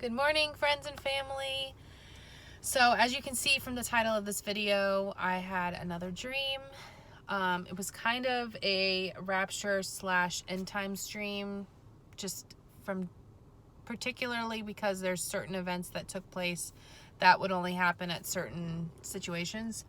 Good morning, friends and family. So as you can see from the title of this video, I had another dream. It was kind of a rapture / end times dream, just from particularly because there's certain events that took place that would only happen at certain situations.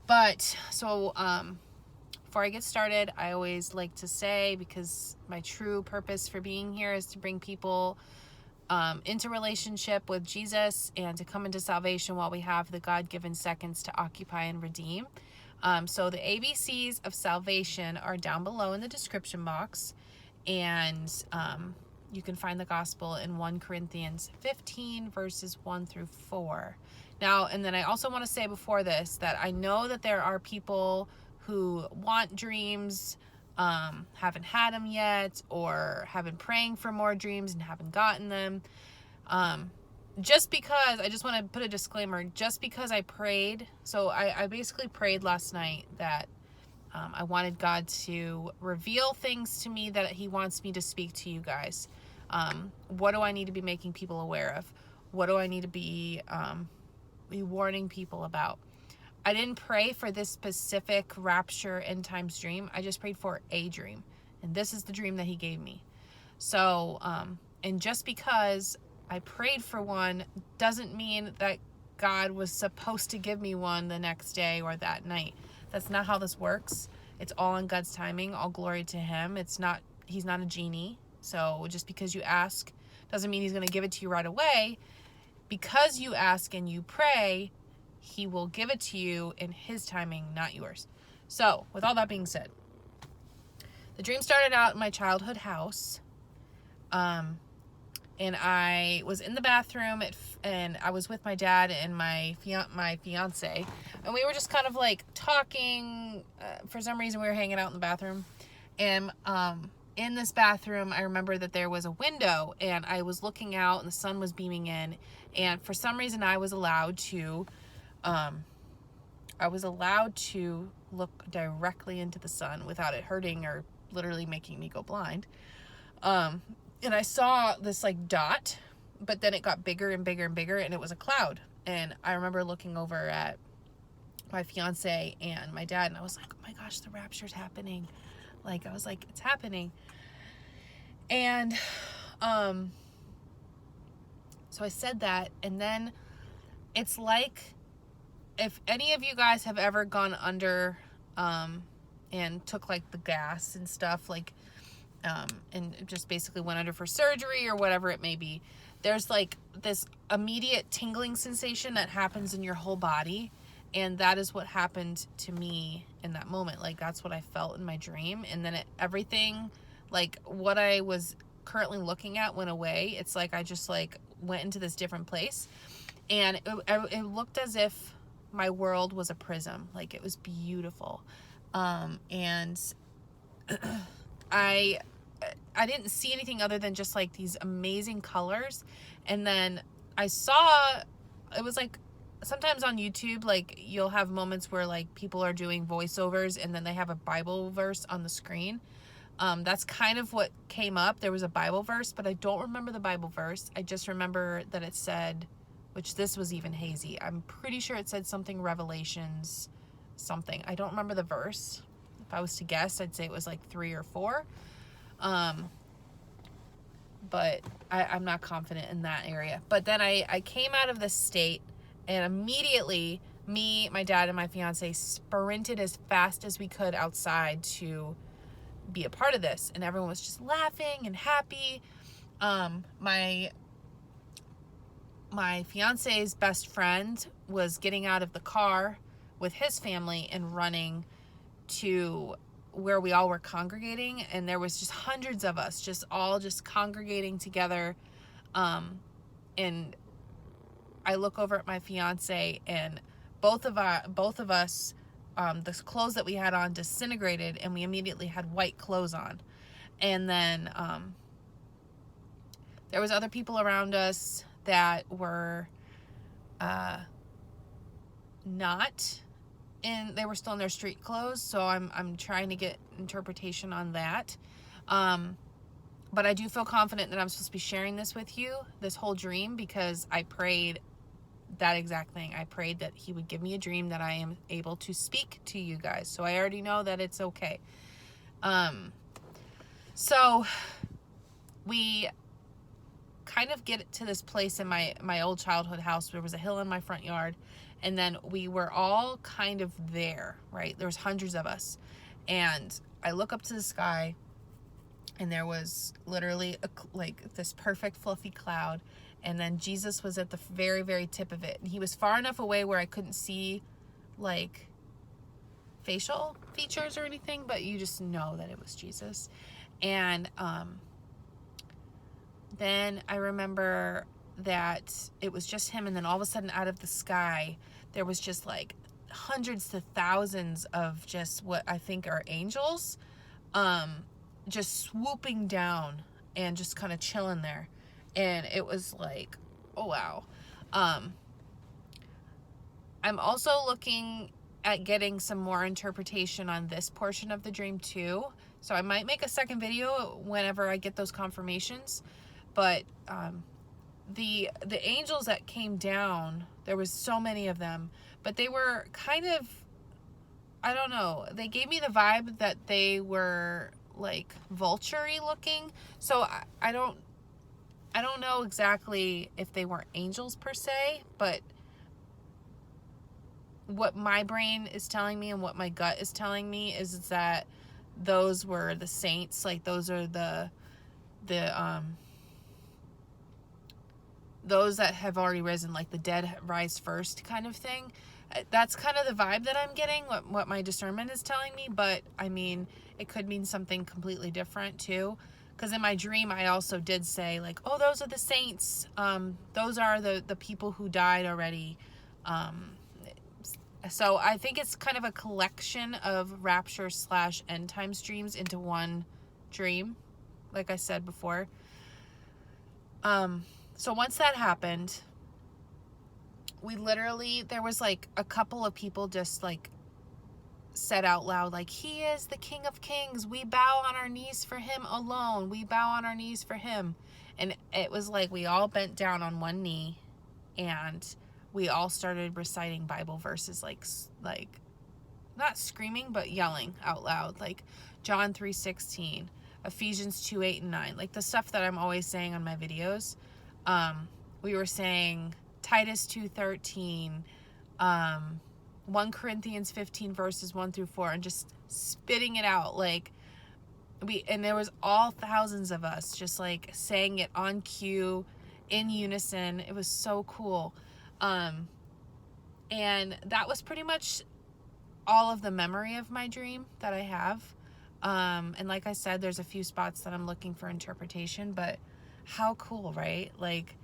But so before I get started, I always like to say, because my true purpose for being here is to bring people into relationship with Jesus and to come into salvation while we have the God-given seconds to occupy and redeem. So the ABCs of salvation are down below in the description box, and you can find the gospel in 1 Corinthians 15 verses 1 through 4. Now, and then I also want to say before this that I know that there are people who want dreams, haven't had them yet, or have been praying for more dreams and haven't gotten them. Just because, I just want to put a disclaimer, just because I prayed, so I basically prayed last night that I wanted God to reveal things to me that He wants me to speak to you guys. What do I need to be making people aware of? What do I need to be warning people about? I didn't pray for this specific rapture end times dream. I just prayed for a dream. And this is the dream that He gave me. So, and just because I prayed for one doesn't mean that God was supposed to give me one the next day or that night. That's not how this works. It's all in God's timing. All glory to Him. He's not a genie. So just because you ask doesn't mean He's going to give it to you right away. Because you ask and you pray, He will give it to you in His timing, not yours. So, with all that being said, the dream started out in my childhood house, and I was in the bathroom, and I was with my dad and my fiance, and we were just kind of like talking. For some reason, we were hanging out in the bathroom, and in this bathroom, I remember that there was a window, and I was looking out, and the sun was beaming in, and for some reason, I was allowed to look directly into the sun without it hurting or literally making me go blind. And I saw this like dot, but then it got bigger and bigger and bigger, and it was a cloud. And I remember looking over at my fiance and my dad, and I was like, oh my gosh, the rapture's happening. Like, I was like, it's happening. And so I said that, and then it's like, if any of you guys have ever gone under and took like the gas and stuff, like and just basically went under for surgery or whatever it may be, there's like this immediate tingling sensation that happens in your whole body, and that is what happened to me in that moment. Like, that's what I felt in my dream, and then everything, like what I was currently looking at, went away. It's like I just like went into this different place, and it looked as if my world was a prism. Like, it was beautiful. And I didn't see anything other than just like these amazing colors. And then I saw, it was like, sometimes on YouTube, like you'll have moments where like people are doing voiceovers and then they have a Bible verse on the screen. That's kind of what came up. There was a Bible verse, but I don't remember the Bible verse. I just remember that it said, which this was even hazy, I'm pretty sure it said something Revelations something. I don't remember the verse. If I was to guess, I'd say it was like 3 or 4. But I'm not confident in that area. But then I came out of this state, and immediately me, my dad, and my fiance sprinted as fast as we could outside to be a part of this. And everyone was just laughing and happy. My fiance's best friend was getting out of the car with his family and running to where we all were congregating, and there was just hundreds of us just congregating together. And I look over at my fiance, and both of us, the clothes that we had on disintegrated, and we immediately had white clothes on. And then there was other people around us that were not in, they were still in their street clothes, so I'm trying to get interpretation on that. But I do feel confident that I'm supposed to be sharing this with you, this whole dream, because I prayed that exact thing. I prayed that he would give me a dream that I am able to speak to you guys. So I already know that it's okay. So we kind of get to this place in my old childhood house. There was a hill in my front yard, and then we were all kind of there, right? There was hundreds of us, and I look up to the sky, and there was literally like this perfect fluffy cloud, and then Jesus was at the very, very tip of it, and he was far enough away where I couldn't see like facial features or anything, but you just know that it was Jesus. And then I remember that it was just him, and then all of a sudden out of the sky there was just like hundreds to thousands of just what I think are angels, just swooping down and just kind of chilling there. And it was like, oh wow. I'm also looking at getting some more interpretation on this portion of the dream too, so I might make a second video whenever I get those confirmations. But the angels that came down, there was so many of them, but they were kind of, I don't know, they gave me the vibe that they were like vulture-y looking. So I don't know exactly if they were angels per se, but what my brain is telling me and what my gut is telling me is that those were the saints. Like those are those that have already risen, like the dead rise first kind of thing. That's kind of the vibe that I'm getting, what my discernment is telling me. But I mean, it could mean something completely different too, because in my dream I also did say like, oh, those are the saints, those are the people who died already. So I think it's kind of a collection of rapture / end times dreams into one dream, like I said before. So once that happened, we literally, there was like a couple of people just like said out loud, like, he is the King of Kings. We bow on our knees for him alone. We bow on our knees for him. And it was like we all bent down on one knee and we all started reciting Bible verses, like not screaming, but yelling out loud, like John 3:16, Ephesians 2:8 and 9, like the stuff that I'm always saying on my videos. We were saying Titus 2:13, 1 Corinthians 15 verses 1 through 4, and just spitting it out. Like and there was all thousands of us just like saying it on cue in unison. It was so cool. And that was pretty much all of the memory of my dream that I have. And like I said, there's a few spots that I'm looking for interpretation, but how cool, right? Like,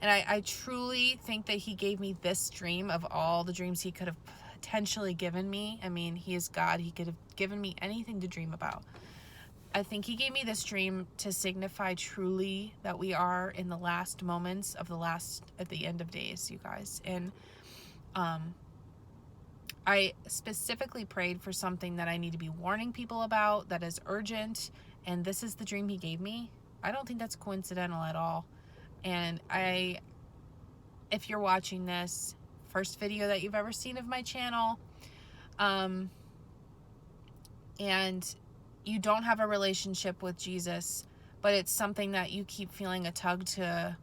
and I truly think that he gave me this dream of all the dreams he could have potentially given me. I mean, he is God. He could have given me anything to dream about. I think he gave me this dream to signify truly that we are in the last moments of at the end of days, you guys. And I specifically prayed for something that I need to be warning people about, that is urgent, and this is the dream he gave me. I don't think that's coincidental at all. And if you're watching this, first video that you've ever seen of my channel, and you don't have a relationship with Jesus, but it's something that you keep feeling a tug to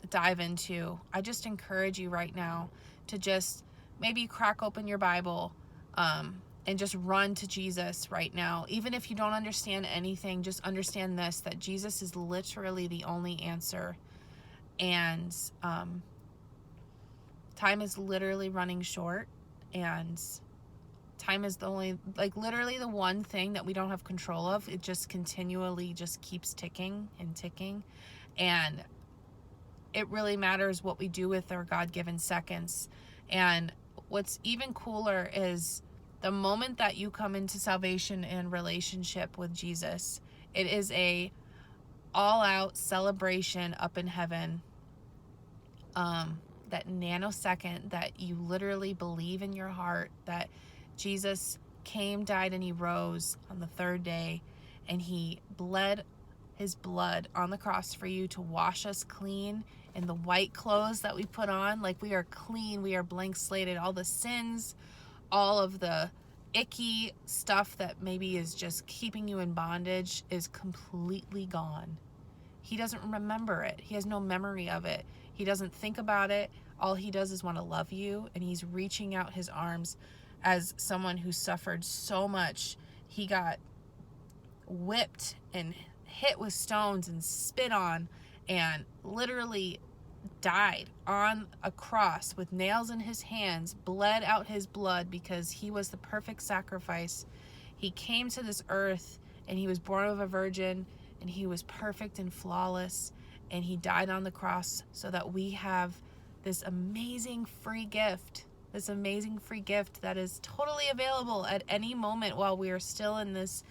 dive into, I just encourage you right now to just maybe crack open your Bible and just run to Jesus right now. Even if you don't understand anything, just understand this, that Jesus is literally the only answer. And time is literally running short, and time is the only, like, literally the one thing that we don't have control of. It just continually just keeps ticking and ticking. And it really matters what we do with our God-given seconds. And what's even cooler is the moment that you come into salvation and relationship with Jesus, it is a all-out celebration up in heaven. That nanosecond that you literally believe in your heart that Jesus came, died, and he rose on the third day, and he bled his blood on the cross for you to wash us clean in the white clothes that we put on. Like, we are clean, we are blank slated. All the sins, all of the icky stuff that maybe is just keeping you in bondage is completely gone. He doesn't remember it. He has no memory of it. He doesn't think about it. All he does is want to love you, and he's reaching out his arms as someone who suffered so much. He got whipped and hit with stones and spit on and literally died on a cross with nails in his hands, bled out his blood because he was the perfect sacrifice. He came to this earth and he was born of a virgin, and he was perfect and flawless, and he died on the cross so that we have this amazing free gift, that is totally available at any moment while we are still in this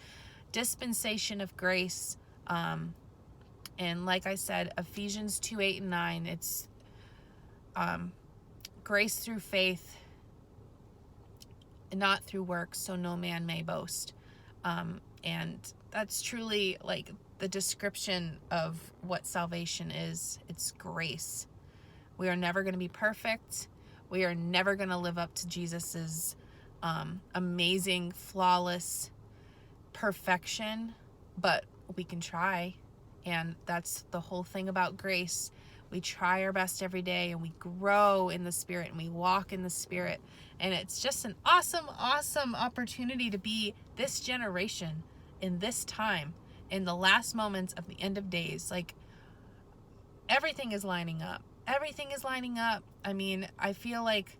dispensation of grace. And like I said, Ephesians 2:8-9, it's grace through faith, not through works, so no man may boast. And that's truly like the description of what salvation is. It's grace. We are never going to be perfect. We are never going to live up to Jesus's amazing, flawless perfection, but we can try. And that's the whole thing about grace. We try our best every day, and we grow in the Spirit, and we walk in the Spirit. And it's just an awesome, awesome opportunity to be this generation in this time, in the last moments of the end of days. Like, everything is lining up. Everything is lining up. I mean, I feel like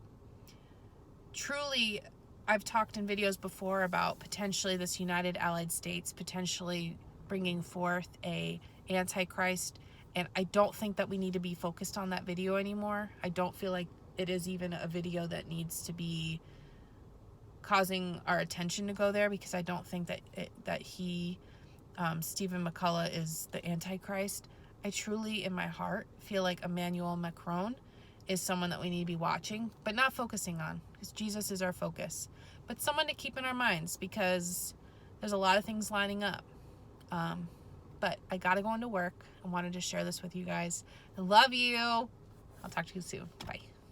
truly, I've talked in videos before about potentially this United Allied States potentially bringing forth a Antichrist, and I don't think that we need to be focused on that video anymore. I don't feel like it is even a video that needs to be causing our attention to go there, because I don't think that Stephen McCullough is the Antichrist. I truly, in my heart, feel like Emmanuel Macron is someone that we need to be watching, but not focusing on, because Jesus is our focus. But someone to keep in our minds, because there's a lot of things lining up. But I gotta go into work. I wanted to share this with you guys. I love you. I'll talk to you soon. Bye.